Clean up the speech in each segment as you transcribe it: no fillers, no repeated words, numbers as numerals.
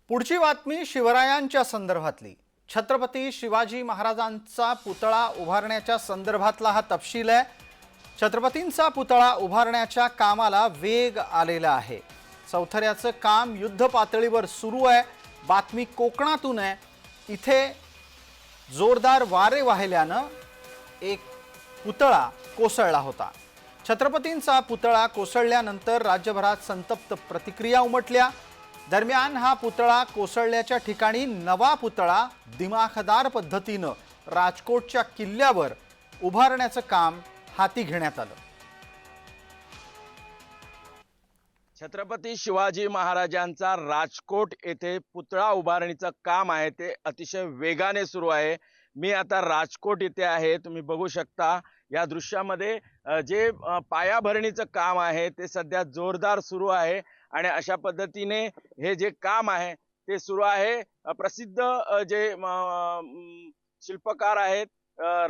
पुढची बातमी शिवरायांच्या संदर्भातली। छत्रपती शिवाजी महाराजांचा पुतळा उभारण्याच्या संदर्भातला हा तपशील आहे। छत्रपतींचा पुतळा उभारण्याच्या कामाला वेग आलेला आहे। चौथऱ्याचं काम युद्ध पातळीवर सुरू आहे। बातमी कोकणातून आहे। इथे जोरदार वारे वाहिल्यानं एक पुतळा कोसळला होता। छत्रपतींचा पुतळा कोसळल्यानंतर राज्यभरात संतप्त प्रतिक्रिया उमटल्या। दरम्यान हा पुतळा कोसळल्याच्या ठिकाणी नवा पुतळा दिमाखदार पद्धतीनं राजकोटच्या किल्ल्यावर उभारण्याचं काम हाती घेण्यात आलं। छत्रपती शिवाजी महाराजांचा राजकोट येथे पुतळा उभारणीचं काम आहे ते अतिशय वेगाने सुरू आहे। मी आता राजकोट येथे आहे। तुम्ही बघू शकता या दृश्यामध्ये जे पायाभरणीचं काम आहे ते सध्या जोरदार सुरू आहे आणि अशा पद्धतीने हे जे काम आहे ते सुरू आहे। प्रसिद्ध जे शिल्पकार आहेत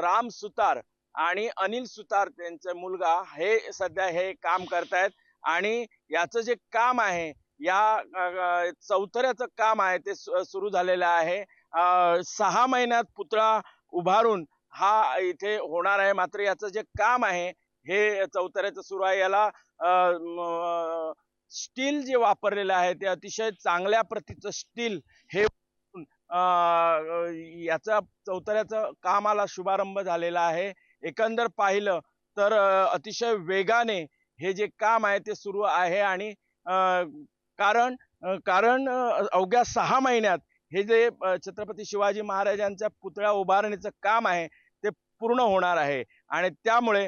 राम सुतार आणि अनिल सुतार त्यांचा मुलगा हे सध्या हे काम करतायत आणि याचं जे काम आहे या चौथऱ्याचं काम आहे ते सुरू झालेलं आहे। 6 महिन्यात पुतळा उभारून हा इथे होणार आहे। मात्र याचं जे काम आहे हे चौथऱ्याचं सुरू आहे। याला स्टील जे वापरलेलं आहे ते अतिशय चांगल्या प्रतीचं स्टील हे याचा चौथऱ्याचं कामाला शुभारंभ झालेला आहे। एकंदर पाहिलं तर अतिशय वेगाने हे जे काम आहे ते सुरू आहे आणि कारण अवघ्या 6 महिन्यात हे जे छत्रपती शिवाजी महाराजांच्या पुतळा उभारणीचं काम आहे ते पूर्ण होणार आहे आणि त्यामुळे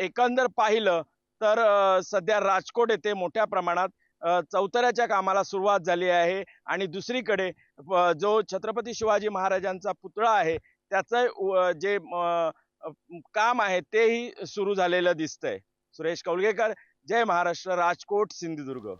एकंदर पाहिलं तर सध्या राजकोट येथे मोठ्या प्रमाणात चौथऱ्याच्या कामाला सुरुवात झाली आहे आणि दुसरीकडे जो छत्रपती शिवाजी महाराजांचा पुतळा आहे त्याचं जे काम आहे तेही सुरू झालेलं दिसतंय। सुरेश कौलगेकर, जय महाराष्ट्र, राजकोट, सिंधुदुर्ग।